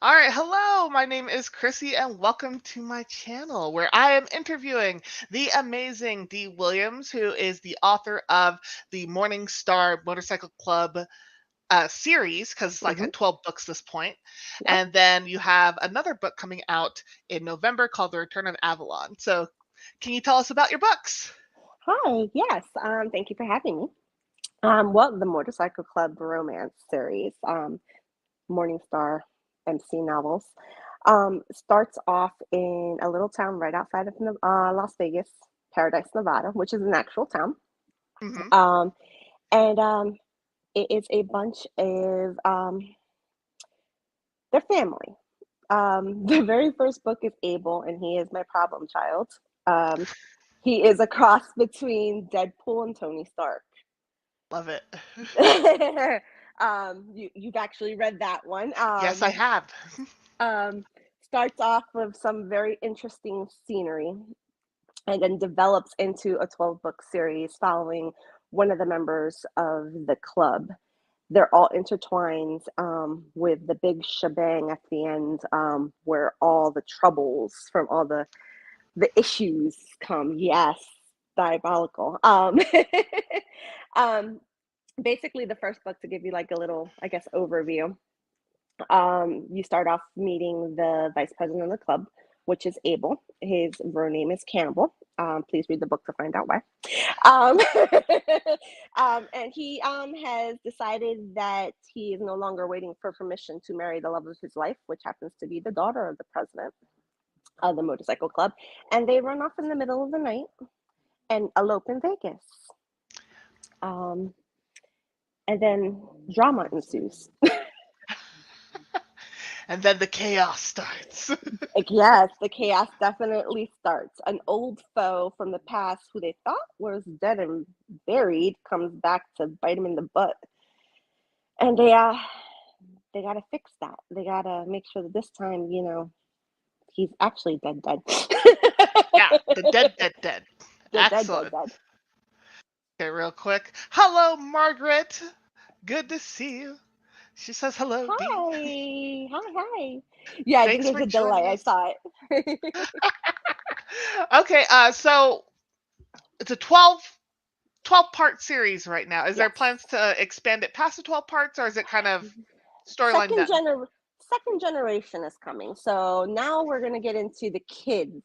All right, hello. My name is Chrissy, and welcome to my channel where I am interviewing the amazing Dee Williams, who is the author of the Morning Star Motorcycle Club series, because it's like Hmm. at 12 books this point. Yep. And then you have another book coming out in November called The Return of Avalon. So, can you tell us about your books? Hi. Yes. Thank you for having me. Well, the Motorcycle Club romance series, Morningstar MC novels, starts off in a little town right outside of Las Vegas, Paradise, Nevada, which is an actual town. Hmm. Um, and it is a bunch of their family. The very first book is Abel, and he is my problem child. Um, he is a cross between Deadpool and Tony Stark. Love it. You've actually read that one. Yes, I have. Um, Starts off with some very interesting scenery and then develops into a 12-book series following one of the members of the club. They're all intertwined with the big shebang at the end, where all the troubles from all the issues come. Yes, diabolical. Um, Basically, the first book, to give you like a little, I guess, overview. You start off meeting the vice president of the club, which is Abel. His real name is Cannibal. Please read the book to find out why. Um, and he has decided that he is no longer waiting for permission to marry the love of his life, which happens to be the daughter of the president of the motorcycle club. And they run off in the middle of the night and elope in Vegas. Um, and then drama ensues. And then the chaos starts. Like, yes, the chaos definitely starts. An old foe from the past who they thought was dead and buried comes back to bite them in the butt. And they gotta fix that. They gotta make sure that this time, he's actually dead dead. Yeah, the dead, dead, dead. Dead dead dead Excellent. dead. Okay, real quick. Hello, Margaret. Good to see you. She says hello, Dee. Hi. Hi, hi. Yeah, I think Thanks there's for a delay. joining I us. saw it. Okay, so it's a 12 part series right now. Is there Yes. plans to expand it past the 12 parts, or is it kind of storyline second done? gener Second generation is coming. So now we're gonna get into the kids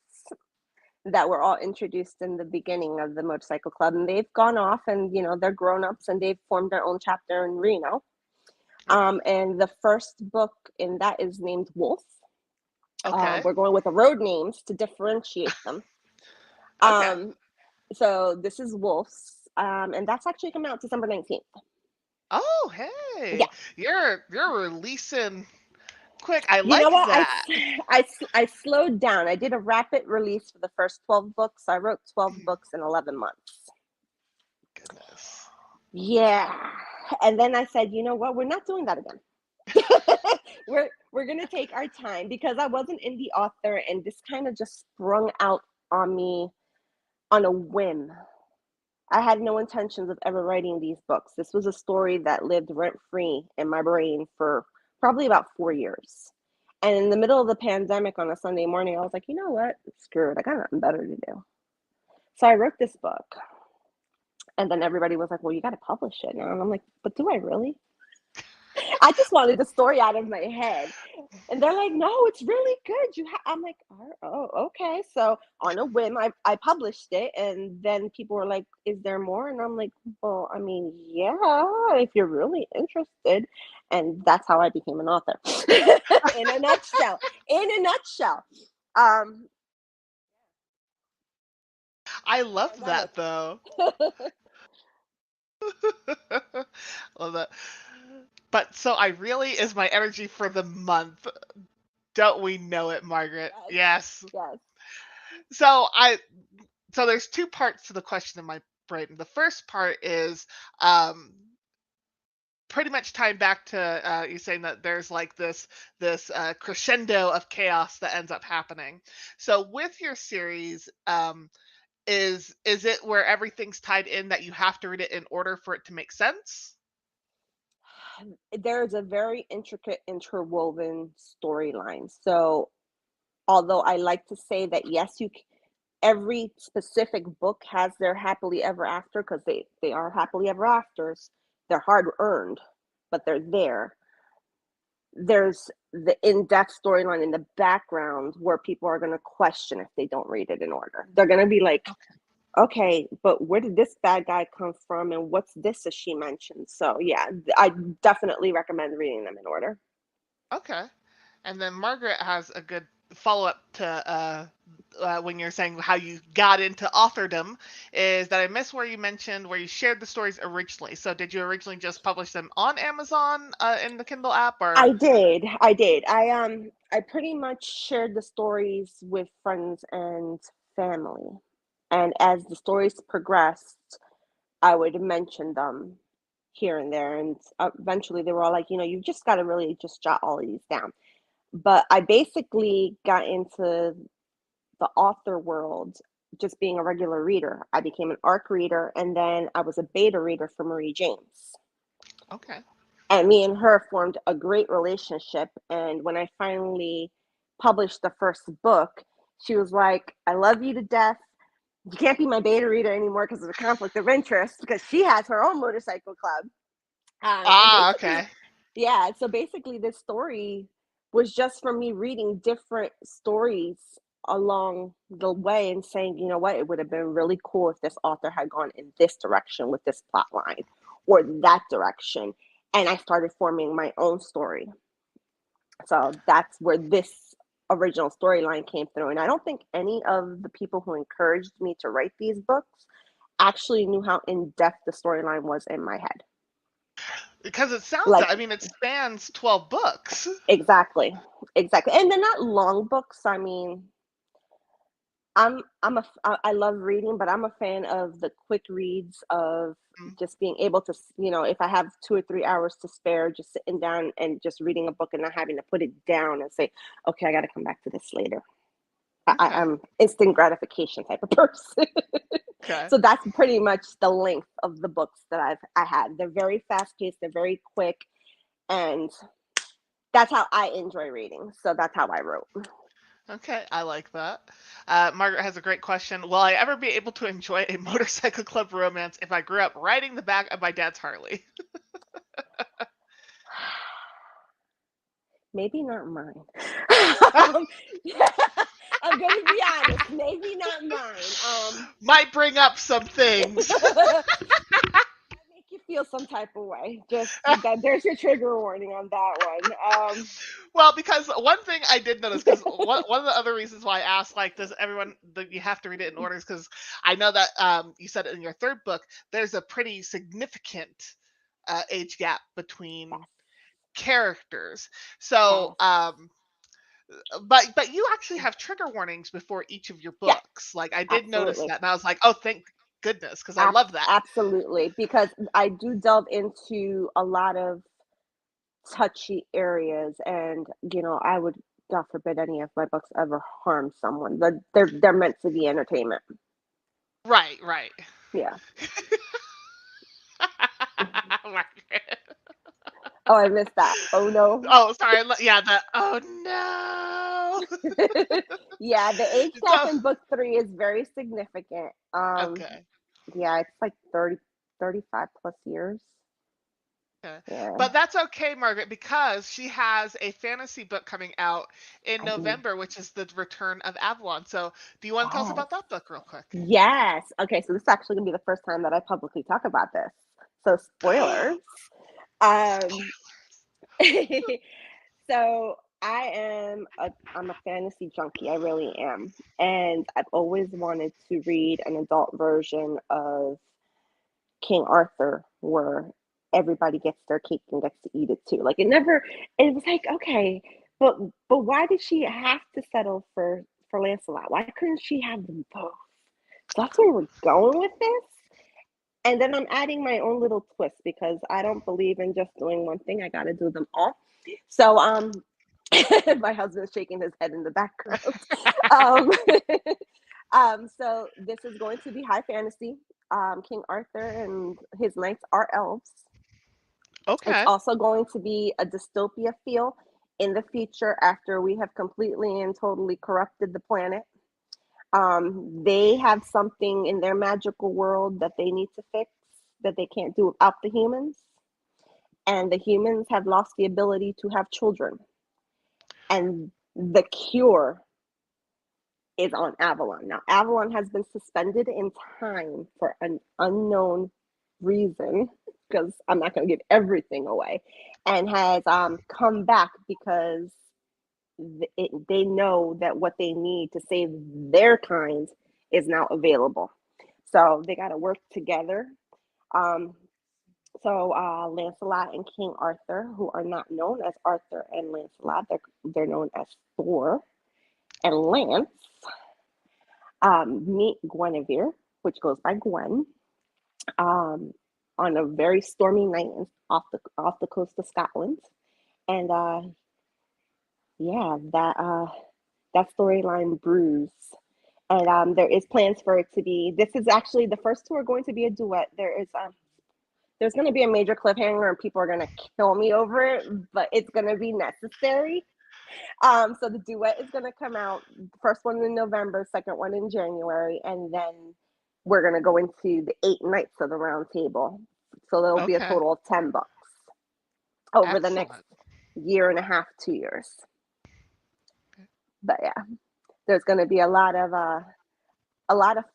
that were all introduced in the beginning of the motorcycle club, and they've gone off and they're grown-ups and they've formed their own chapter in Reno. Okay. And the first book in that is named Wolf. Okay. We're going with the road names to differentiate them. Okay. um, so this is Wolf's, and that's actually coming out December 19th. Oh, Yeah. hey. You're releasing quick. I You know like what? that. I slowed down. I did a rapid release for the first 12 books. I wrote 12 Mhm. books in 11 months. Goodness. Yeah. And then I said, you know what? We're not doing that again. We're gonna take our time because I was an indie author and this kind of just sprung out on me on a whim. I had no intentions of ever writing these books. This was a story that lived rent free in my brain for probably about 4 years. And in the middle of the pandemic on a Sunday morning, I was like, you know what? Screw it. I got nothing better to do. So I wrote this book. And then everybody was like, well, you got to publish it now. And I'm like, but do I really? I just wanted the story out of my head. And they're like, no, it's really good. I'm like, oh, okay. So on a whim, I published it. And then people were like, is there more? And I'm like, well, I mean, yeah, if you're really interested. And that's how I became an author. In a nutshell. In a nutshell. Um, I the love pandemic. that though. Love that. But so I really is my energy for the month. Don't we know it, Margaret? Yes, Yes. yes. So I so there's two parts to the question in my brain. The first part is um pretty much tying back to you saying that there's like this crescendo of chaos that ends up happening. So with your series, is it where everything's tied in that you have to read it in order for it to make sense? there's a very intricate interwoven storyline. So although I like to say that yes, every specific book has their happily ever after, because they are happily ever afters. They're hard earned, but they're there. There's the in-depth storyline in the background where people are going to question if they don't read it in order. They're going to be like, okay, but where did this bad guy come from, and what's this that she mentioned? So yeah, I definitely recommend reading them in order. Okay. And then Margaret has a good follow-up to when you're saying how you got into authordom, is that I missed where you mentioned where you shared the stories originally. So did you originally just publish them on Amazon in the Kindle app, or? I did. I pretty much shared the stories with friends and family. And as the stories progressed, I would mention them here and there. And eventually they were all like, you just got to really just jot all of these down. But I basically got into the author world just being a regular reader. I became an ARC reader, and then I was a beta reader for Marie James. Okay. And me and her formed a great relationship. And when I finally published the first book, she was like, I love you to death. You can't be my beta reader anymore because of a conflict of interest, because she has her own motorcycle club. And basically, Okay. yeah, so basically, this story was just from me reading different stories along the way and saying, you know what, it would have been really cool if this author had gone in this direction with this plot line or that direction. And I started forming my own story. So that's where this original storyline came through. And I don't think any of the people who encouraged me to write these books actually knew how in depth the storyline was in my head. Because it sounds, Like, I mean, it spans 12 books. exactly, exactly. And they're not long books. I mean, I love reading, but I'm a fan of the quick reads, of Mm. just being able to, if I have 2 or 3 hours to spare, just sitting down and just reading a book and not having to put it down and say, okay, I got to come back to this later. Okay. I'm instant gratification type of person. Okay. So that's pretty much the length of the books that I had. They're very fast paced, they're very quick, and that's how I enjoy reading. So that's how I wrote. Okay, I like that. Margaret has a great question. Will I ever be able to enjoy a motorcycle club romance if I grew up riding the back of my dad's Harley? Maybe not mine. I'm gonna be honest. Maybe not mine. Might bring up some things. That make you feel some type of way. Just that there's your trigger warning on that one. Well, because one thing I did notice, because one of the other reasons why I asked, like, does everyone, you have to read it in orders, because I know that you said in your third book, there's a pretty significant age gap between Yes, characters. So, yes, but you actually have trigger warnings before each of your yes, books. Like, I did notice absolutely. that, and I was like, oh, thank goodness, because I love that. Absolutely, because I do delve into a lot of touchy areas, and I would, God forbid, any of my books ever harm someone. They're meant to be entertainment. Right, right. Yeah. Margaret. Oh, I missed that. Oh no. Oh, sorry. Yeah, the oh no. Yeah, the age gap So in book 3 is very significant. okay. Yeah, it's like 35 plus years. Okay. Yeah, But that's okay, Margaret, because she has a fantasy book coming out in I do. November, which is The Return of Avalon. So, do you want to tell us Yes. about that book real quick? Yes. Okay, so this is actually gonna be the first time that I publicly talk about this. So spoilers. Um, so I'm a fantasy junkie. I really am. And I've always wanted to read an adult version of King Arthur where everybody gets their cake and gets to eat it too. Like it was like, okay, but why did she have to settle for Lancelot? Why couldn't she have them both? So that's where we're going with this. And then I'm adding my own little twist because I don't believe in just doing one thing. I got to do them all. So my husband's shaking his head in the background. Um, so this is going to be high fantasy. King Arthur and his knights are elves. It's Okay. also going to be a dystopia feel in the future after we have completely and totally corrupted the planet. They have something in their magical world that they need to fix that they can't do without the humans. And the humans have lost the ability to have children. And the cure is on Avalon. Now, Avalon has been suspended in time for an unknown reason, because I'm not going to give everything away, and has come back because they know that what they need to save their kind is now available. So they got to work together. Um, Lancelot and King Arthur, who are not known as Arthur and Lancelot, they're known as Thor and Lance, meet Guinevere, which goes by Gwen, um, on a very stormy night off the coast of Scotland, and yeah, that storyline brews. And there is plans for it to be. This is actually the first two are going to be a duet. There's going to be a major cliffhanger, and people are going to kill me over it, but it's going to be necessary. So the duet is going to come out, first one in November, second one in January, and then we're going to go into the 8 nights of the round table. So there'll be a Okay. total of 10 books over the next Excellent. year and a half, 2 years. But yeah, there's going to be a lot of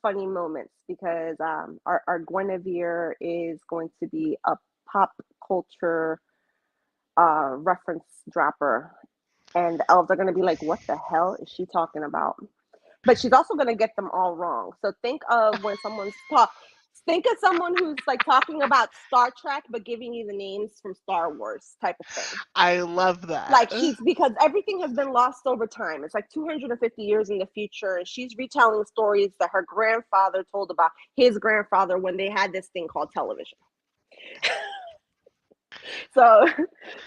funny moments because our Guinevere is going to be a pop culture reference dropper, and the elves are going to be like, "What the hell is she talking about?" But she's also going to get them all wrong. So think of someone who's like talking about Star Trek but giving you the names from Star Wars type of thing. I love that. Like because everything has been lost over time. It's like 250 years in the future, and she's retelling stories that her grandfather told about his grandfather when they had this thing called television. So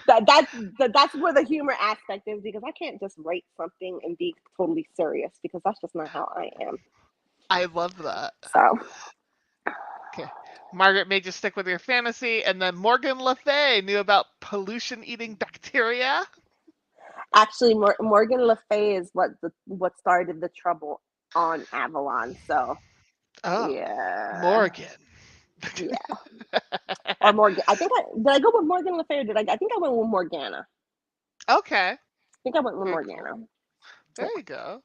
that's where the humor aspect is, because I can't just write something and be totally serious, because that's just not how I am. I love that. So Okay. Margaret made you stick with your fantasy, and then Morgan Le Fay knew about pollution-eating bacteria. actually, Morgan Le Fay is what started the trouble on Avalon. So Oh, yeah, Morgan. yeah, or Morgan. Did I go with Morgan Le Fay, or did I think I went with Morgana. Okay. I think I went with Very cool. Morgana. There you go.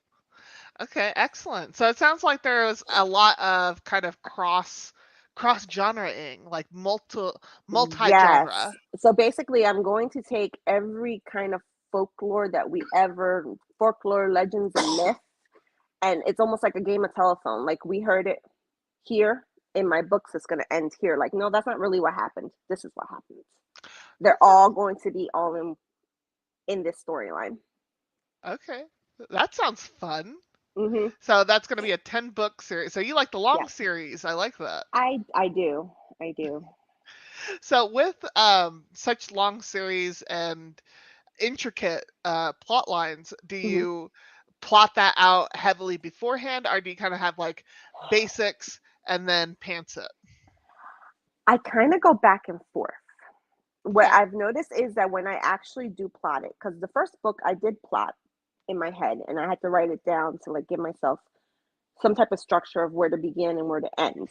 Okay, excellent. So it sounds like there was a lot of kind of cross genreing, like multi Yes. genre. So basically, I'm going to take every kind of folklore, legends, and myth, and it's almost like a game of telephone. Like, we heard it here in my books, it's going to end here. Like, no, that's not really what happened. This is what happened. They're Okay. all going to be all in this storyline. Okay. That sounds fun. Mm-hmm. So that's going to be a 10-book series. So you like the long Yes, series. I like that. I do. I do. So with such long series and intricate plot lines, do Mm-hmm. you plot that out heavily beforehand, or do you kind of have like basics and then pants it? I kind of go back and forth. What Okay. I've noticed is that when I actually do plot it, because the first book I did plot in my head, and I had to write it down to like give myself some type of structure of where to begin and where to end.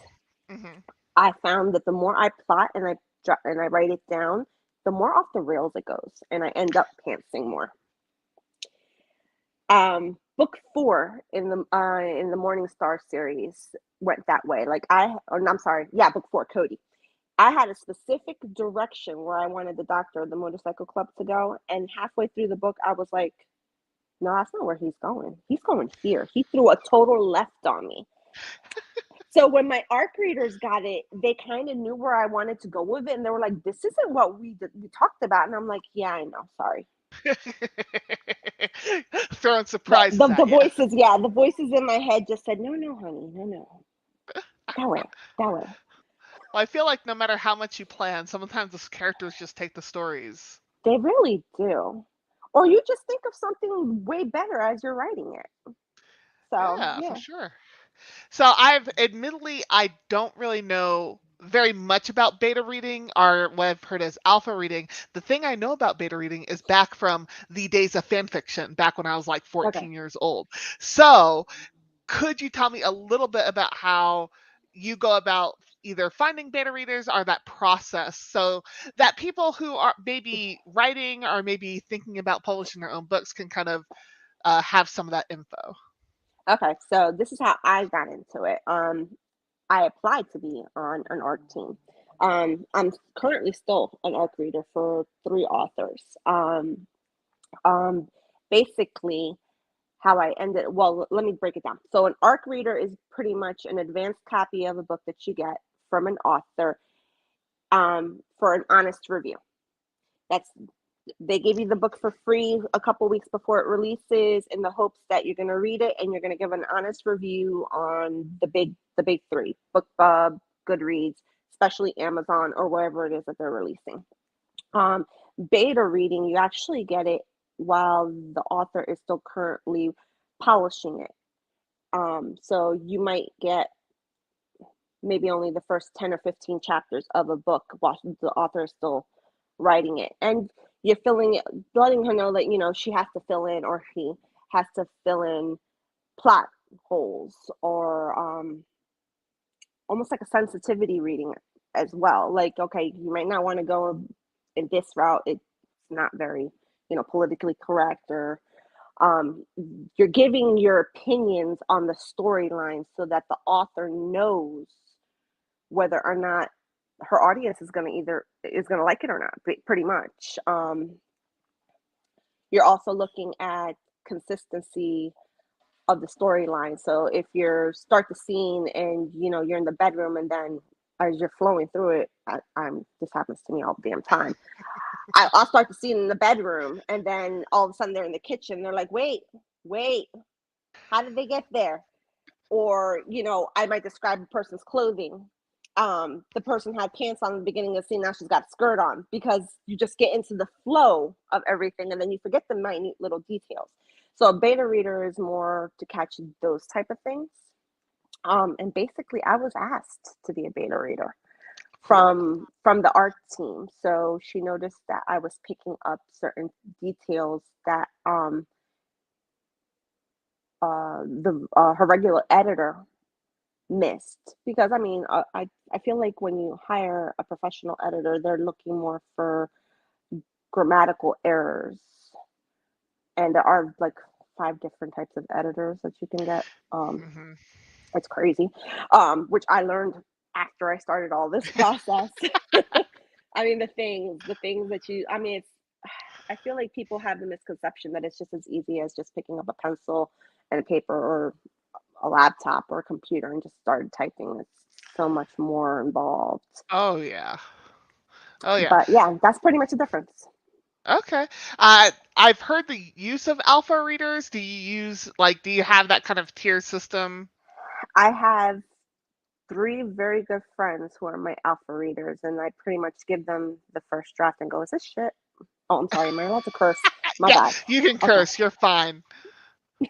Hmm. I found that the more I plot and I write it down, the more off the rails it goes, and I end up pantsing more. Book 4 in the Morning Star series went that way. I'm sorry, yeah, book 4, Cody. I had a specific direction where I wanted the doctor of the motorcycle club to go, and halfway through the book, I was like, "No, that's not where he's going. He's going here." He threw a total left on me. So when my ARC readers got it, they kind of knew where I wanted to go with it, and they were like, "This isn't what we talked about." And I'm like, "Yeah, I know. Sorry." Throwing But surprises the at you. voices, yeah, the voices in my head just said, "No, no, honey, no, no, that way, that way." Well, I feel like no matter how much you plan, sometimes the characters just take the stories. They really do. Or you just think of something way better as you're writing it. So Yeah, for yeah. sure. So I don't really know very much about beta reading or what I've heard as alpha reading. The thing I know about beta reading is back from the days of fan fiction, back when I was like Okay. 14 years old. So, could you tell me a little bit about how you go about either finding beta readers or that process so that people who are maybe writing or maybe thinking about publishing their own books can kind of have some of that info? Okay, so this is how I got into it. I applied to be on an ARC team. I'm currently still an ARC reader for three authors. Um, Basically, how I ended, well, let me break it down. So, an ARC reader is pretty much an advanced copy of a book that you get from an author for an honest review. That's They give you the book for free a couple weeks before it releases in the hopes that you're going to read it and you're going to give an honest review on the big three: BookBub, Goodreads, especially Amazon or wherever it is that they're releasing. um, Beta reading, you actually get it while the author is still currently polishing it. So you might get maybe only the first 10 or 15 chapters of a book while the author is still writing it. And you're filling it, letting her know that, she has to fill in, or he has to fill in plot holes, or almost like a sensitivity reading as well. Like, okay, you might not want to go in this route. It's not very, politically correct, or um, you're giving your opinions on the storyline so that the author knows whether or not her audience is going to like it or not, pretty much. You're also looking at consistency of the storyline. So if you start the scene and you're in the bedroom, and then as you're flowing through it, this happens to me all the damn time. I'll start the scene in the bedroom, and then all of a sudden they're in the kitchen. They're like, wait, how did they get there? Or I might describe a person's clothing. The person had pants on in the beginning of the scene, now she's got a skirt on, because you just get into the flow of everything, and then you forget the minute little details. So a beta reader is more to catch those type of things. And basically, I was asked to be a beta reader Cool. from the art team. So she noticed that I was picking up certain details that the her regular editor missed. Because I mean, I feel like when you hire a professional editor, they're looking more for grammatical errors, and there are like 5 different types of editors that you can get. Hmm. It's crazy, which I learned after I started all this process. I mean, the things that I mean, I feel like people have the misconception that it's just as easy as just picking up a pencil and a paper, or a laptop or a computer, and just started typing. It's so much more involved. Oh yeah. Oh yeah. But yeah, that's pretty much the difference. Okay. I've heard the use of alpha readers. Do you have that kind of tier system? I have 3 very good friends who are my alpha readers, and I pretty much give them the first draft and go, "Is this shit?" Oh, I'm sorry. Am I allowed to curse? My Yeah, bad. you can Okay. curse. You're fine.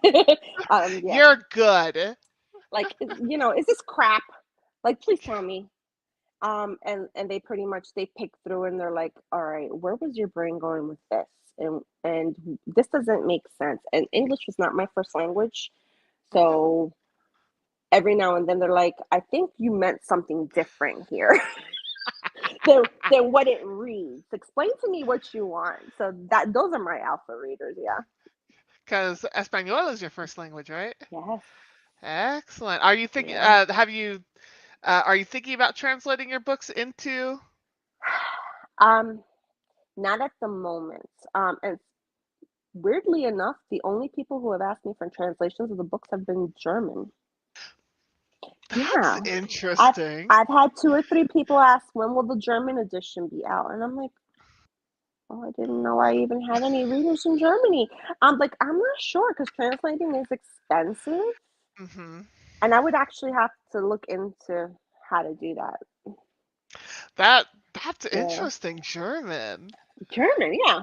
Yeah. You're good. Like, is this crap? Like, please tell me. And they pretty much, they pick through, and they're like, all right, where was your brain going with this? And this doesn't make sense. And English was not my first language, so every now and then they're like, I think you meant something different here than what it reads. Explain to me what you want. So those are my alpha readers. Yeah. Because Espanol is your first language, right? Yes. Excellent. Are you thinking? Yeah. Are you thinking about translating your books into? um Not at the moment. And weirdly enough, the only people who have asked me for translations of the books have been German. That's Yeah. I've interesting. I've had 2 or 3 people ask, when will the German edition be out? And I'm like, oh, I didn't know I even had any readers in Germany. I'm like, I'm not sure, because translating is expensive, Hmm. and I would actually have to look into how to do that. That's Yeah. interesting. German. German, yeah.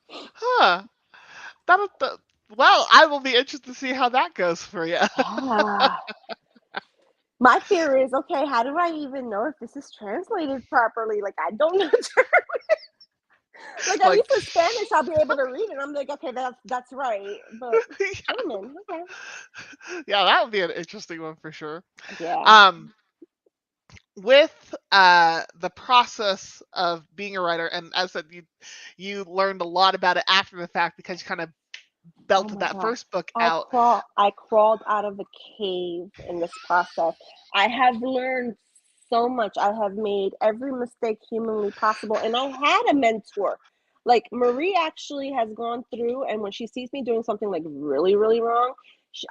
Huh. Well, I will be interested to see how that goes for you. Yeah. My fear is, okay, how do I even know if this is translated properly? Like, I don't know. Like, at Like, least in Spanish, I'll be able to read it. I'm like, okay, that's right. But German, okay. yeah, that would be an interesting one for sure. Yeah. Um, with the process of being a writer, and as I said, you learned a lot about it after the fact because you kind of Oh belted my that God. first book out. I crawled out of a cave in this process. I have learned so much. I have made every mistake humanly possible. And I had a mentor. Like Marie actually has gone through, and when she sees me doing something like really, really wrong,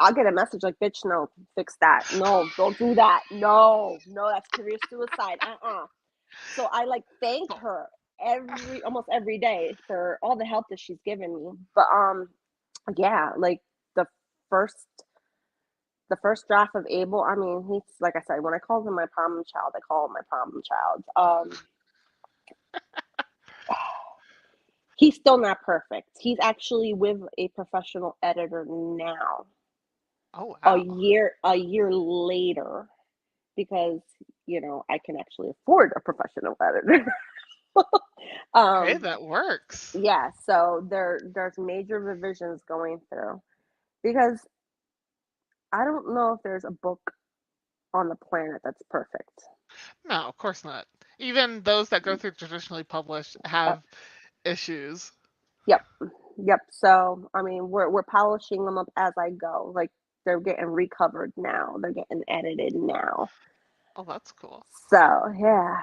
I'll get a message like, bitch, no, fix that. No, don't do that. No, no, that's career suicide. So I like thank her almost every day for all the help that she's given me. But yeah, like the first the first draft of Abel, I mean, he's like I said, when I call him my problem child, I call him my problem child. He's still not perfect. He's actually with a professional editor now, Oh a wow. year later, because I can actually afford a professional editor. Okay, um, that works. yeah, so there's major revisions going through because I don't know if there's a book on the planet that's perfect. No, of course not. Even those that go through traditionally published Uh, have issues. yep, yep. So I mean, we're polishing them up as I go. Like they're getting recovered now. They're getting edited now. Oh, that's cool. So yeah,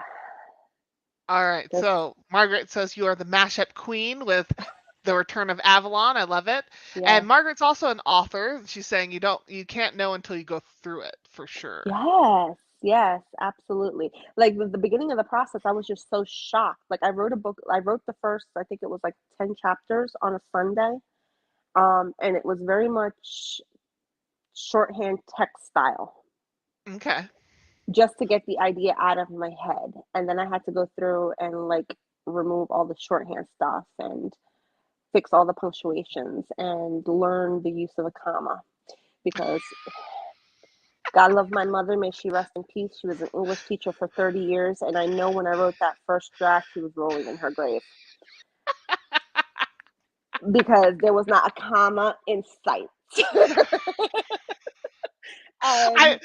All right. this So Margaret says you are the mashup queen with The Return of Avalon. I love it. yeah. And Margaret's also an author. She's saying you can't know until you go through it for sure. Yes, yes, absolutely. Like the beginning of the process, I was just so shocked. Like I wrote a book. I wrote the first, I think it was like 10 chapters on a Sunday. And it was very much shorthand text style, Okay. just to get the idea out of my head. And then I had to go through and like remove all the shorthand stuff and fix all the punctuations and learn the use of a comma because God love my mother, may she rest in peace. She was an English teacher for 30 years. And I know when I wrote that first draft, she was rolling in her grave because there was not a comma in sight. I And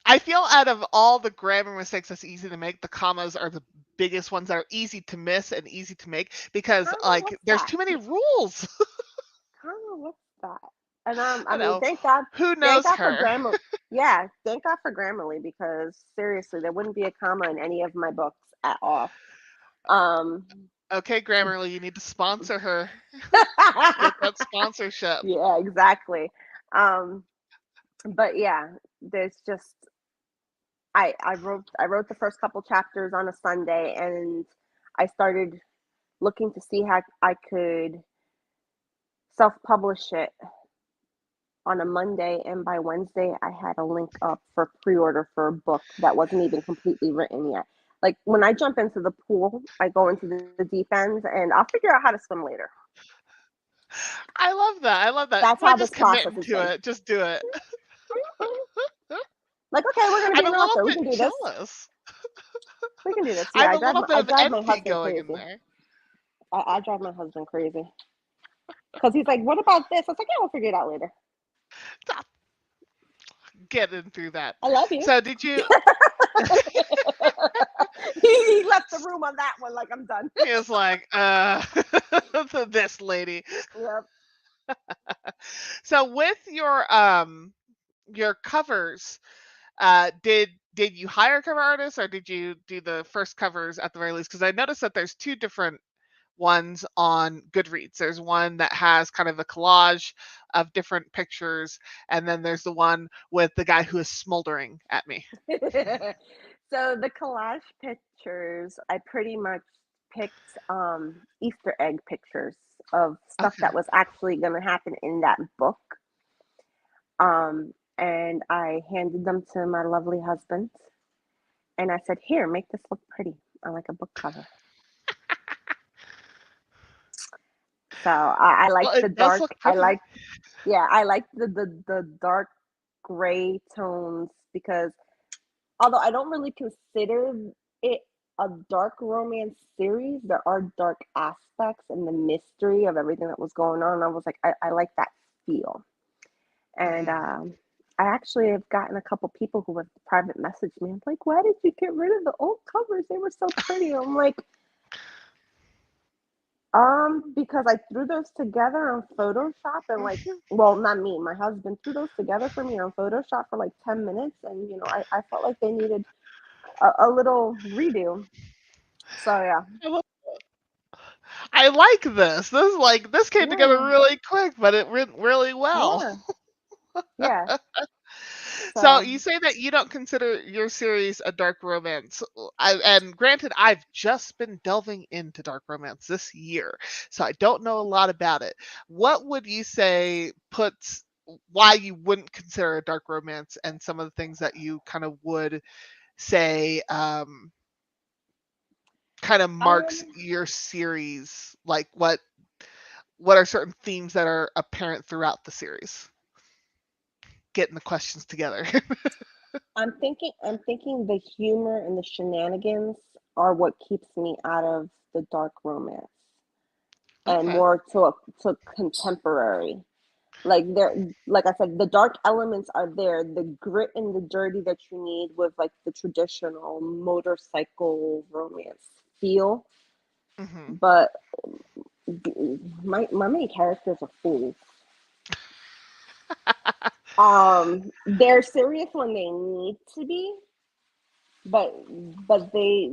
I feel out of all the grammar mistakes that's easy to make, the commas are the biggest ones that are easy to miss and easy to make because comma, like what's there's that? too many rules. Comma, what's that? And I I mean, know. Who thank knows God for her? Grammarly. Yeah, thank God for Grammarly because seriously, there wouldn't be a comma in any of my books at all. Um, Okay, Grammarly, you need to sponsor her. Get that sponsorship. yeah, exactly. Um, but yeah, there's just I wrote the first couple chapters on a Sunday, and I started looking to see how I could self-publish it on a Monday, and by Wednesday, I had a link up for pre-order for a book that wasn't even completely written yet. Like when I jump into the pool, I go into the deep end, and I'll figure out how to swim later. I love that. I love that. That's Why how just this process committing has to been. it? Just do it. Like, okay, we're gonna be I'm a an little author. We bit can do this. jealous. We can do this. I Yeah, have a little bit I of drive my envy husband going in crazy. there. I drive my husband crazy because he's like, "What about this?" I was like, "Yeah, we'll figure it out later." Stop getting through that. I love you. So did you? He left the room on that one. Like I'm done. He was like, this lady. Yep. So with your covers, did you hire cover artists or did you do the first covers at the very least? Because I noticed that there's two different ones on Goodreads. There's one that has kind of a collage of different pictures, and then there's the one with the guy who is smoldering at me. So the collage pictures, I pretty much picked Easter egg pictures of stuff Okay. that was actually going to happen in that book. And I handed them to my lovely husband, and I said, "Here, make this look pretty. I like a book cover." So I like Well, the it does dark. look pretty. Yeah, I like the dark gray tones because although I don't really consider it a dark romance series, there are dark aspects and the mystery of everything that was going on. I was like, I like that feel. And Mm. I actually have gotten a couple people who have private messaged me. I'm like, why did you get rid of the old covers? They were so pretty. I'm like, because I threw those together on Photoshop and like, well, not me, my husband threw those together for me on Photoshop for like 10 minutes. And, I felt like they needed a little redo. So yeah. I like this. This came together Yeah. really quick, but it went really well. Yeah. Yeah. So So, you say that you don't consider your series a dark romance. And granted, I've just been delving into dark romance this year, so I don't know a lot about it. What would you say puts why you wouldn't consider a dark romance, and some of the things that you kind of would say kind of marks um, your series? Like what are certain themes that are apparent throughout the series? Getting the questions together. I'm thinking the humor and the shenanigans are what keeps me out of the dark romance and Okay. more to contemporary. Like there, like I said, the dark elements are there, the grit and the dirty that you need with like the traditional motorcycle romance feel. Hmm. But my main characters are fools. They're serious when they need to be, but they,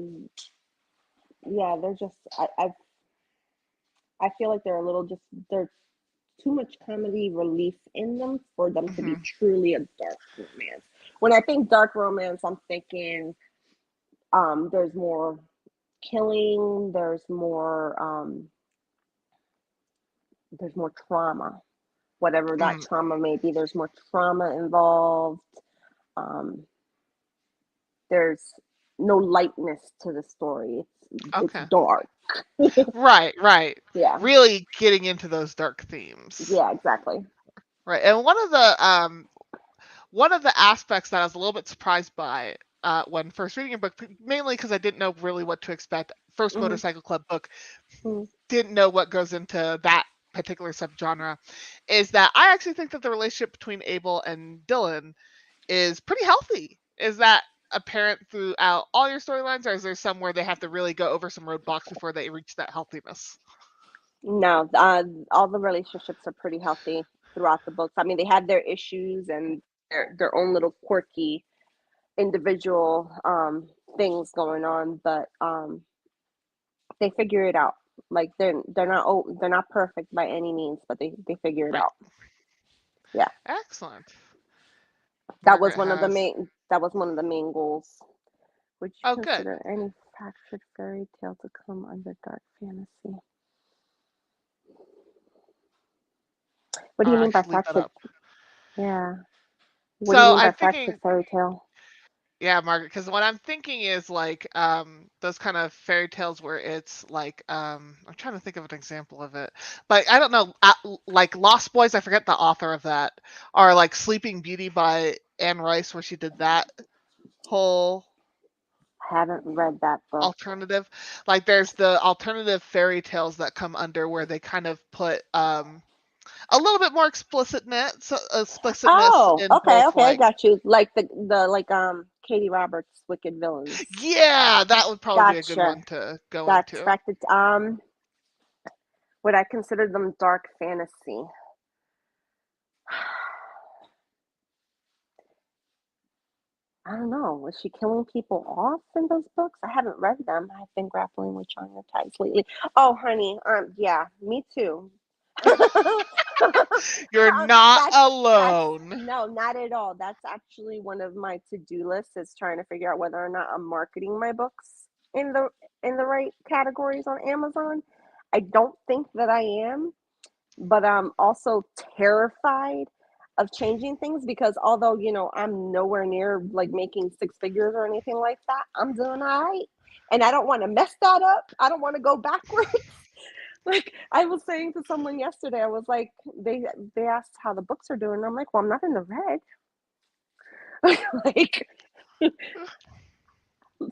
yeah, they're just I feel like they're a little just they're too much comedy relief in them for them to be Hmm. truly a dark romance. When I think dark romance, I'm thinking there's more killing, there's more trauma. Whatever that Mm, trauma may be, there's more trauma involved. Um, there's no lightness to the story. It's okay. dark. Right, right. Yeah. Really getting into those dark themes. Yeah, exactly. Right. And one of the aspects that I was a little bit surprised by when first reading your book, mainly because I didn't know really what to expect. First Hmm. motorcycle club book, Hmm. didn't know what goes into that particular subgenre, is that I actually think that the relationship between Abel and Dylan is pretty healthy. Is that apparent throughout all your storylines, or is there some where they have to really go over some roadblocks before they reach that healthiness? No, all the relationships are pretty healthy throughout the books. I mean, they have their issues and their own little quirky individual things going on, but they figure it out. Like they're not perfect by any means, but they figure it Right. out. Yeah, Excellent. that was Margaret one of the has. main goals. Would you Oh, good. consider any fractured fairy tale to come under dark fantasy? What do you I mean by should leave that fractured? up. Yeah. What do you So mean by I'm fractured thinking, fairy tale? yeah, Margaret, because what I'm thinking is like those kind of fairy tales where it's like I'm trying to think of an example of it, but I don't know, like Lost Boys. I forget the author of that, or like Sleeping Beauty by Anne Rice, where she did that whole I haven't read that book. alternative. Like there's the alternative fairy tales that come under where they kind of put a little bit more explicitness Oh, in okay, both okay, I like. got you. Like the like Katie Roberts Wicked Villains. Yeah, that would probably be a good Gotcha. one to go That's into. fractured. Would I consider them dark fantasy? I don't know. Was she killing people off in those books? I haven't read them. I've been grappling with China types lately. Oh, honey. Yeah, me too. You're not That's alone. no, not at all. That's actually one of my to-do lists is trying to figure out whether or not I'm marketing my books in the right categories on Amazon. I don't think that I am, but I'm also terrified of changing things because although I'm nowhere near like making six figures or anything like that, I'm doing all right, and I don't want to mess that up. I don't want to go backwards. Like I was saying to someone yesterday, I was like, they asked how the books are doing. And I'm like, well, I'm not in the red. Like,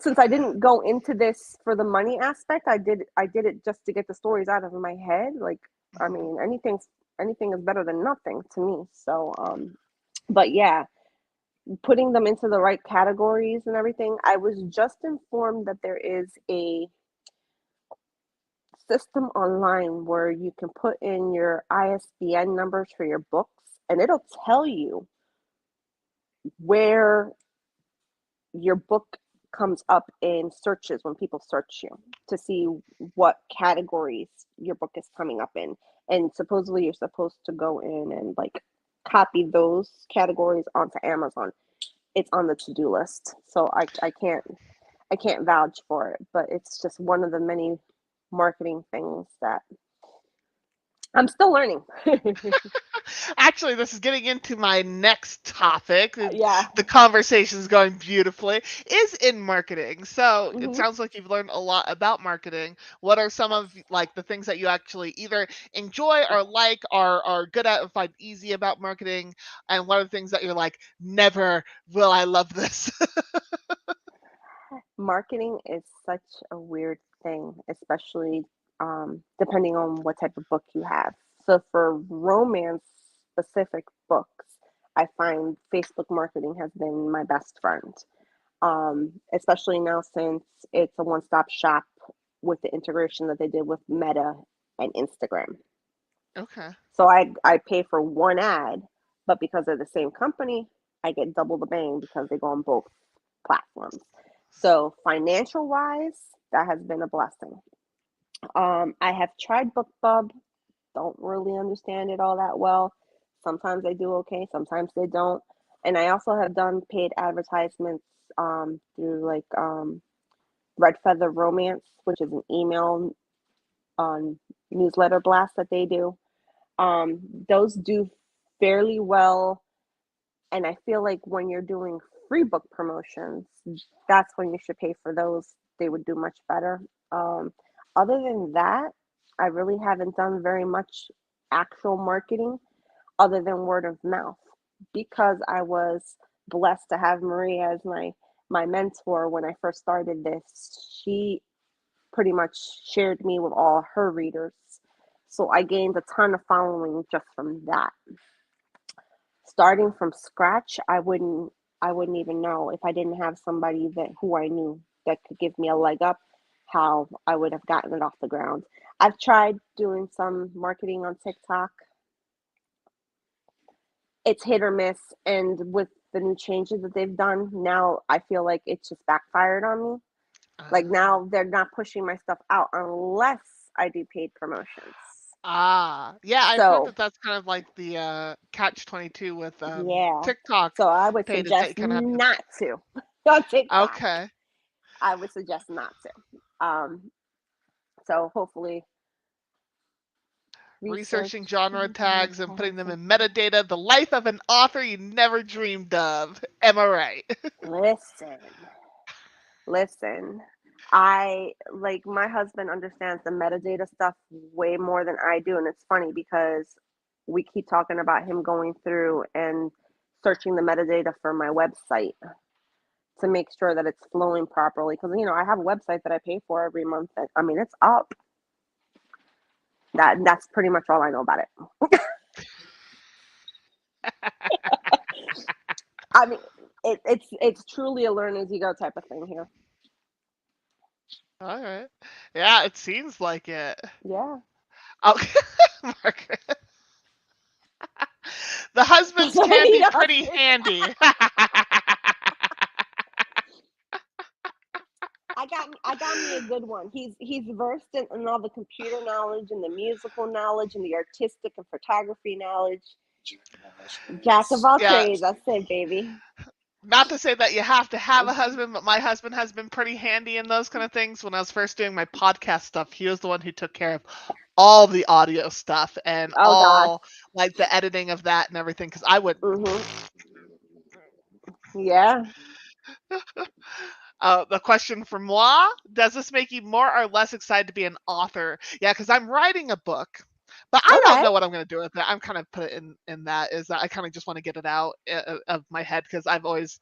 Since I didn't go into this for the money aspect, I did it just to get the stories out of my head. Like, I Mhm. mean, anything is better than nothing to me. So, but yeah, putting them into the right categories and everything. I was just informed that there is a system online where you can put in your ISBN numbers for your books, and it'll tell you where your book comes up in searches when people search you to see what categories your book is coming up in. And supposedly you're supposed to go in and like copy those categories onto Amazon. It's on the to-do list. So I can't vouch for it, but it's just one of the many marketing things that I'm still learning. Actually, this is getting into my next topic. Yeah. The conversation is going beautifully. Is in marketing. So it Hmm. sounds like you've learned a lot about marketing. What are some of like the things that you actually either enjoy or like, are good at, and find easy about marketing? And what are the things that you're like, never will I love this? Marketing is such a weird thing, especially depending on what type of book you have. So for romance specific books, I find Facebook marketing has been my best friend. Especially now since it's a one-stop shop with the integration that they did with Meta and Instagram. Okay. So I pay for one ad, but because they're the same company, I get double the bang because they go on both platforms. So financial wise, that has been a blessing. I have tried BookBub, don't really understand it all that well. Sometimes they do okay, sometimes they don't. And I also have done paid advertisements through like Red Feather Romance, which is an email um, newsletter blast that they do. Those do fairly well, and I feel like when you're doing free book promotions, that's when you should pay for those. They would do much better. Um, Other than that, I really haven't done very much actual marketing other than word of mouth because I was blessed to have Maria as my mentor when I first started this. She pretty much shared me with all her readers. So I gained a ton of following just from that. Starting from scratch, I wouldn't even know if I didn't have somebody that who I knew that could give me a leg up how I would have gotten it off the ground. I've tried doing some marketing on TikTok. It's hit or miss, and with the new changes that they've done, now I feel like it's just backfired on me. Like Uh, now they're not pushing my stuff out unless I do paid promotions. yeah, I've heard So that that's kind of like the catch 22 with yeah. TikTok So I would paid, is that suggest you kind of have to. not to on TikTok. Okay. I would suggest not to. So hopefully research Researching genre tags and putting them in metadata, the life of an author you never dreamed of. Am I right? listen, listen. I like my husband understands the metadata stuff way more than I do, and it's funny because we keep talking about him going through and searching the metadata for my website to make sure that it's flowing properly. Because I have a website that I pay for every month. And, I mean, it's up. That's pretty much all I know about it. I mean, it's truly a learn as you go type of thing here. All right. Yeah, it seems like it. Yeah. Okay. Margaret. The husbands can Somebody be else. pretty handy. I got me a good one. He's versed in all the computer knowledge and the musical knowledge and the artistic and photography knowledge. Jack of all Yeah, trades. That's it, baby. not to say that you have to have a husband, but my husband has been pretty handy in those kind of things. When I was first doing my podcast stuff, he was the one who took care of all the audio stuff and Oh gosh. all like the editing of that and everything. Because I would. Mhm. Yeah. The question from moi: does this make you more or less excited to be an author? Yeah, because I'm writing a book, But I don't Okay. know what I'm gonna do with it. I'm kind of put it in that is that I kind of just want to get it out of my head because I've always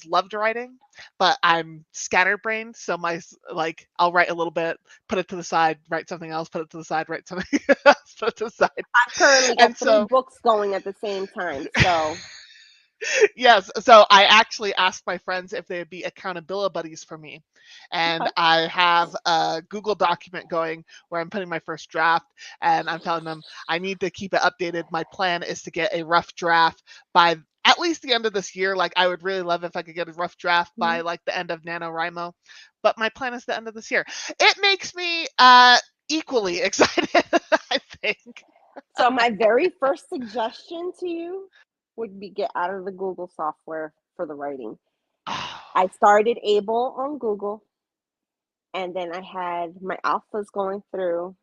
loved writing, but I'm scatterbrained. So like I'll write a little bit, put it to the side, write something else, put it to the side, write something else, put it to the side, I currently got and three so books going at the same time. So yes, so I actually asked my friends if they would be accountability buddies for me. And okay. I have a Google document going where I'm putting my first draft and I'm telling them I need to keep it updated. My plan is to get a rough draft by at least the end of this year. Like I would really love if I could get a rough draft by Mhm. like the end of NaNoWriMo. But my plan is the end of this year. It makes me equally excited, I think. So my very first suggestion to you would be get out of the Google software for the writing. I started Able on Google, and then I had my alphas going through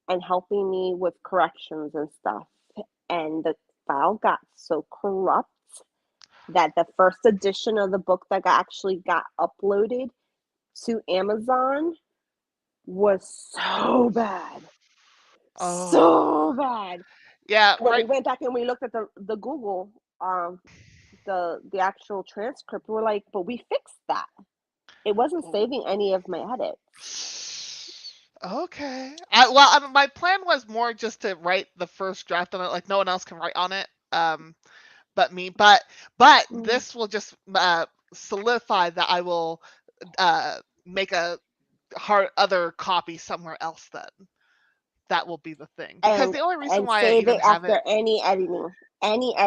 and helping me with corrections and stuff. And the file got so corrupt that the first edition of the book that actually got uploaded to Amazon was so bad. Oh, So bad. yeah, When we right. went back and we looked at the Google the actual transcript, we're like, but we fixed that. It wasn't saving any of my edits. Okay. My plan was more just to write the first draft on it. Like no one else can write on it, but me. But Mm. this will just solidify that I will make a hard other copy somewhere else. Then that will be the thing. Because and the only reason and why I save even it have it, after any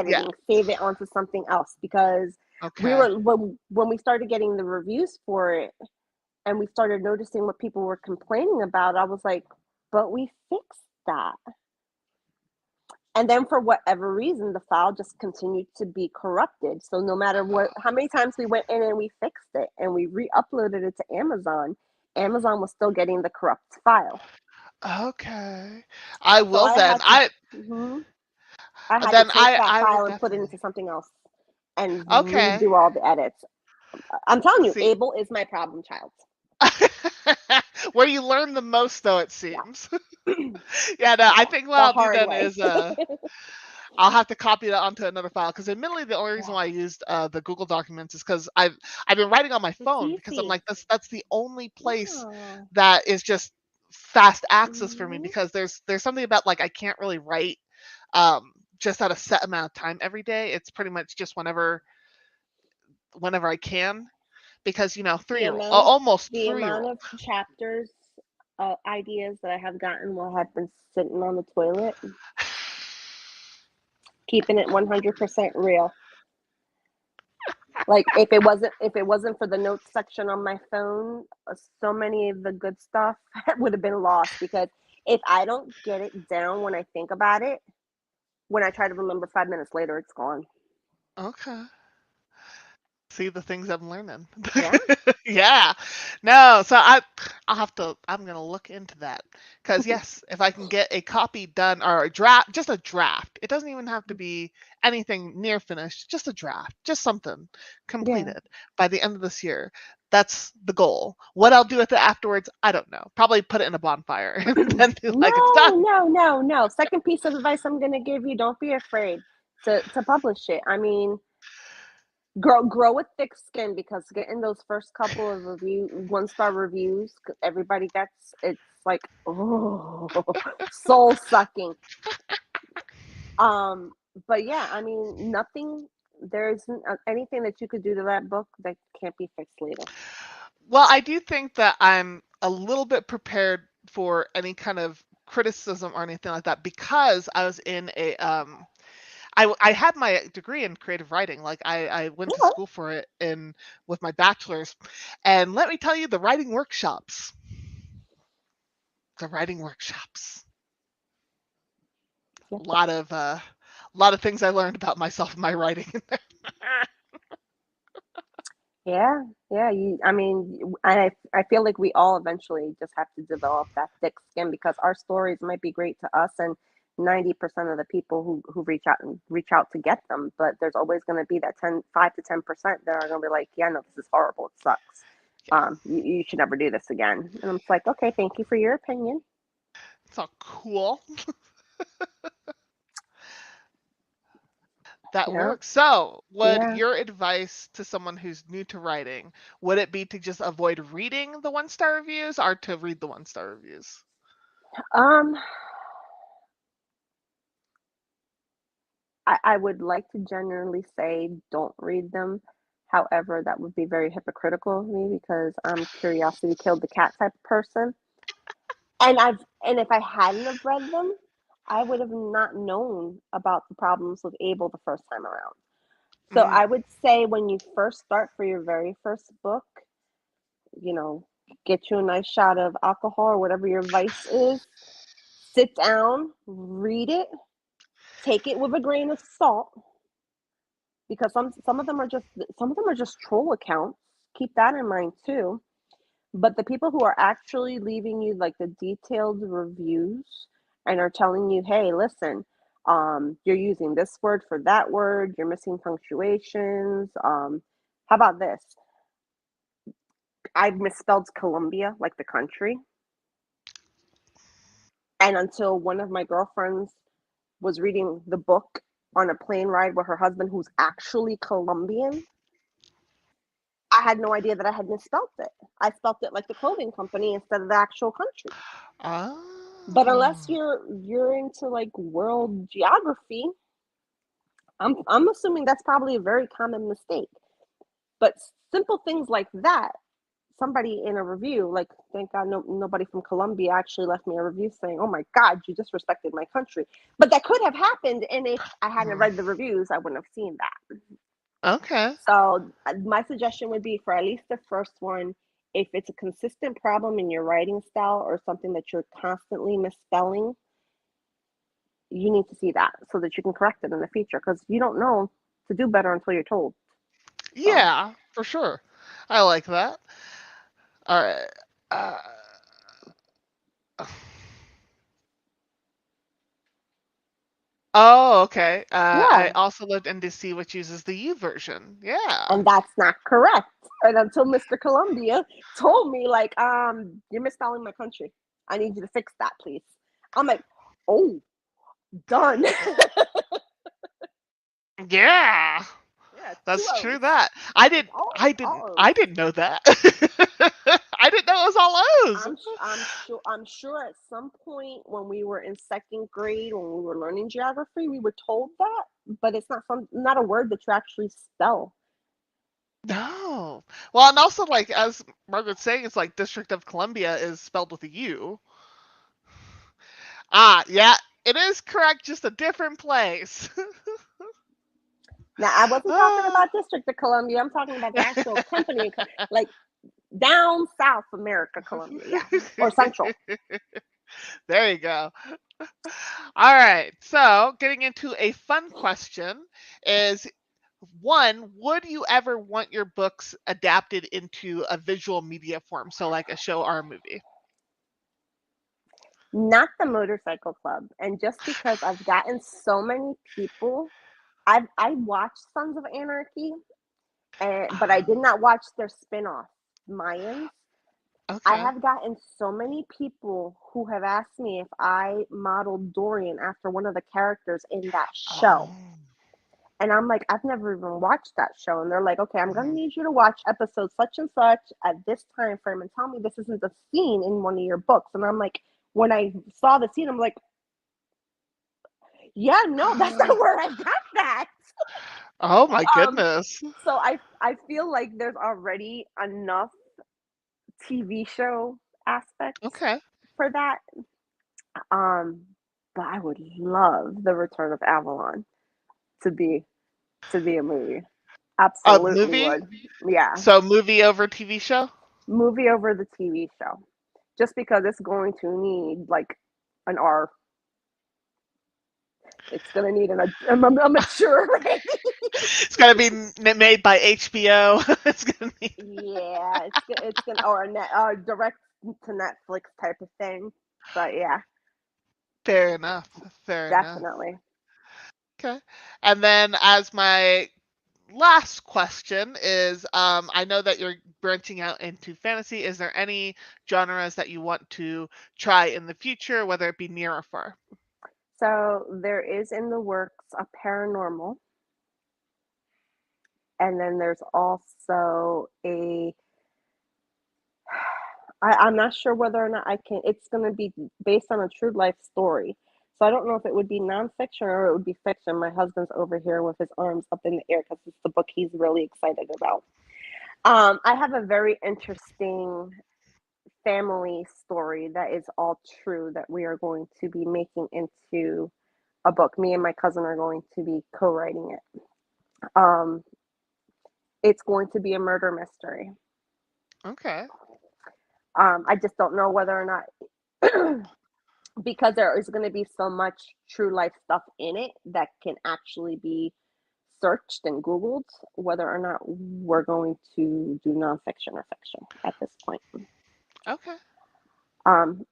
yeah. editing, save it onto something else because we Okay. were when we started getting the reviews for it and we started noticing what people were complaining about. I was like, but we fixed that. And then for whatever reason the file just continued to be corrupted, so no matter what how many times we went in and we fixed it and we re-uploaded it to Amazon was still getting the corrupt file. Okay. I So will then. mhm, I had to take that I will file and put it into definitely. something else and Okay. redo all the edits. I'm telling you, See. Able is my problem child. Where you learn the most, though, it Yeah. seems. Yeah, no, I Yeah. think what The I'll do hard then way. is I'll have to copy that onto another file because admittedly the only reason Yeah. why I used the Google Documents is because I've been writing on my It's phone because I'm easy. like that's the only place Yeah. that is just fast access for me Mhm. because there's something about like I can't really write um just at a set amount of time every day. It's pretty much just whenever I can because The three amount of almost the 3 year amount old. of chapters, ideas that I have gotten while I've been sitting on the toilet, keeping it 100% real. Like if it wasn't for the notes section on my phone, so many of the good stuff would have been lost because if I don't get it down when I think about it, when I try to remember 5 minutes later, it's gone. Okay. See the things I'm learning. Yeah. Yeah. No, so I'm gonna look into that. Because yes, if I can get a copy done or a draft, just a draft. It doesn't even have to be anything near finished, just a draft, just something Yeah. completed by the end of this year. That's the goal. What I'll do with it afterwards, I don't know. Probably put it in a bonfire and then be like, it's No, done. no, no, no. Second piece of advice I'm gonna give you: don't be afraid to publish it. I mean, grow a thick skin because getting those first couple of 1-star reviews, everybody gets it's like oh soul sucking. Um, but yeah, I mean, nothing. There isn't anything that you could do to that book that can't be fixed later. Well, I do think that I'm a little bit prepared for any kind of criticism or anything like that because I was in I had my degree in creative writing. Like I went to Okay. school for it in with my bachelor's, and let me tell you, the writing workshops, Yeah. a lot of things I learned about myself and my writing in there. Yeah, yeah. I mean, I feel like we all eventually just have to develop that thick skin because our stories might be great to us and 90% of the people who reach out to get them, but there's always going to be that 5 to 10% that are going to be like, yeah, no, this is horrible. It sucks. Yeah, You should never do this again. And I'm just like, okay, thank you for your opinion. it's all cool. That Yeah, works. So, would yeah. your advice to someone who's new to writing, would it be to just avoid reading the one-star reviews or to read the one-star reviews? Um, I would like to generally say don't read them. However, that would be very hypocritical of me because I'm curiosity killed the cat type of person. And if I hadn't have read them, I would have not known about the problems with Abel the first time around. So I Mm. would say when you first start for your very first book, you know, get you a nice shot of alcohol or whatever your vice is, sit down, read it, take it with a grain of salt because some of them are just troll accounts. Keep that in mind too. But the people who are actually leaving you like the detailed reviews and are telling you, hey, listen, you're using this word for that word, you're missing punctuations. How about this? I misspelled Colombia like the country. And until one of my girlfriends was reading the book on a plane ride with her husband, who's actually Colombian, I had no idea that I had misspelled it. I spelt it like the clothing company instead of the actual country. But unless Oh. you're into like world geography, I'm assuming that's probably a very common mistake. But simple things like that, somebody in a review, like thank God nobody from Colombia actually left me a review saying, "Oh my God, you disrespected my country." But that could have happened, and if I hadn't Mm. read the reviews, I wouldn't have seen that. Okay. So my suggestion would be for at least the first one, if it's a consistent problem in your writing style or something that you're constantly misspelling, you need to see that so that you can correct it in the future because you don't know to do better until you're told. So Yeah, for sure. I like that. All right. Uh, oh, okay. I yeah, also lived in DC, which uses the U version. Yeah. and that's not correct. And until Mr. Columbia told me like, you're misspelling my country. I need you to fix that, please. I'm like, oh, done. Yeah. Yeah, two That's true O's. that. It's all I O's. didn't know that. I didn't know it was all O's. I'm sure at some point when we were in second grade when we were learning geography we were told that, but it's not a word that you actually spell. No. Well, and also like as Margaret's saying, it's like District of Columbia is spelled with a U. Ah, yeah, it is correct, just a different place. Now I wasn't talking Ah. about District of Columbia. I'm talking about the actual company, like down South America, Columbia, yeah, or Central. There you go. All right. So, getting into a fun question is one, would you ever want your books adapted into a visual media form? So, like a show or a movie? Not the Motorcycle Club, and just because I've gotten so many people, I watched Sons of Anarchy, but I did Ah, not watch their spin-off, Mayans. I okay. have gotten so many people who have asked me if I modeled Dorian after one of the characters in that show. Oh. And I'm like, I've never even watched that show. And they're like, okay, I'm going to Mhm. need you to watch episode such and such at this time frame and tell me this isn't a scene in one of your books. And I'm like, when I saw the scene, I'm like, yeah, no, that's not where I got that. Oh my Um, goodness. so I feel like there's already enough TV show aspects Okay. for that. Um, but I would love the Return of Avalon to be a movie. A Absolutely movie? would. Yeah, So, movie over TV show? movie over the TV show. Just because it's going to need like an R. It's gonna need a mature rating. It's gonna be made by HBO. It's gonna be Yeah, it's gonna or a net or direct to Netflix type of thing. But yeah, fair enough. Fair enough. definitely. Okay. And then as my last question is I know that you're branching out into fantasy. Is there any genres that you want to try in the future, whether it be near or far? So there is in the works a paranormal, and then there's also I'm not sure whether or not I can. It's going to be based on a true life story. So I don't know if it would be nonfiction or it would be fiction. My husband's over here with his arms up in the air because it's the book he's really excited about. I have a very interesting family story that is all true that we are going to be making into a book. Me and my cousin are going to be co-writing it. It's going to be a murder mystery. Okay. I just don't know whether or not, because there is going to be so much true life stuff in it that can actually be searched and Googled, whether or not we're going to do nonfiction or fiction at this point. Okay.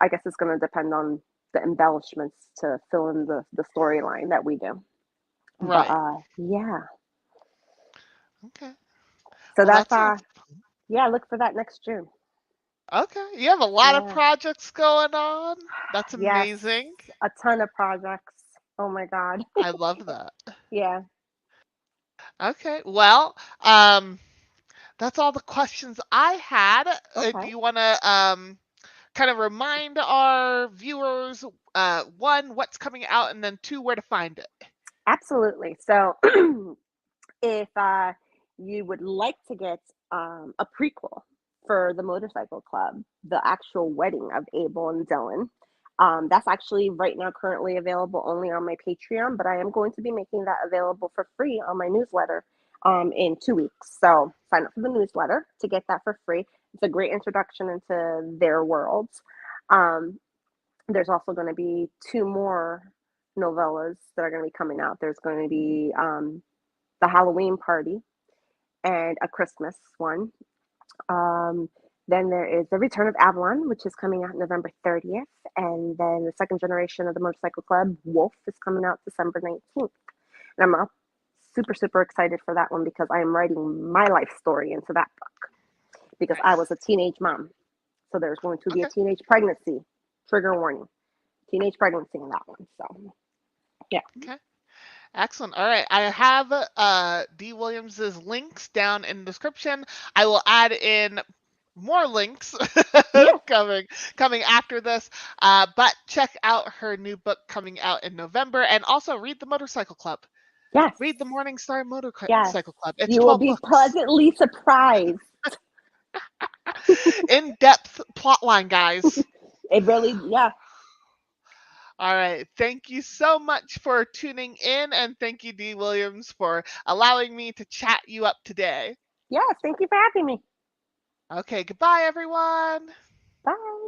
I guess it's going to depend on the embellishments to fill in the storyline that we do. Right. But yeah, Okay. so Well, that that's sounds yeah, look for that next June. okay. You have a lot of Yeah, projects going on. That's yes, amazing. a ton of projects. Oh my God. I love that. Yeah. Okay. Well, that's all the questions I had. Do Okay. you want to kind of remind our viewers, one, what's coming out, and then two, where to find it? Absolutely. So if you would like to get a prequel for the Motorcycle Club, the actual wedding of Abel and Dylan, that's actually right now currently available only on my Patreon, but I am going to be making that available for free on my newsletter in 2 weeks. So sign up for the newsletter to get that for free. It's a great introduction into their worlds. Um, there's also going to be 2 more novellas that are going to be coming out. There's going to be the Halloween Party and a Christmas one. Um, then there is The Return of Avalon, which is coming out November 30th. And then the second generation of the Motorcycle Club, Wolf, is coming out December 19th. And I'm super, super excited for that one because I am writing my life story into that book because I was Nice. a teenage mom. So there's going to be a Okay. teenage pregnancy. Trigger warning. Teenage pregnancy in that one. So, yeah. Okay. Excellent. All right. I have D. Williams's links down in the description. I will add in more links Yeah. coming after this. But check out her new book coming out in November, and also read the Motorcycle Club. Yes. Read the Morningstar Yes. Motorcycle Club. It's You will 12 be books. pleasantly surprised. In-depth plotline, guys. It really, yeah. All right. Thank you so much for tuning in, and thank you, D. Williams, for allowing me to chat you up today. Yes. Thank you for having me. Okay, goodbye, everyone. Bye.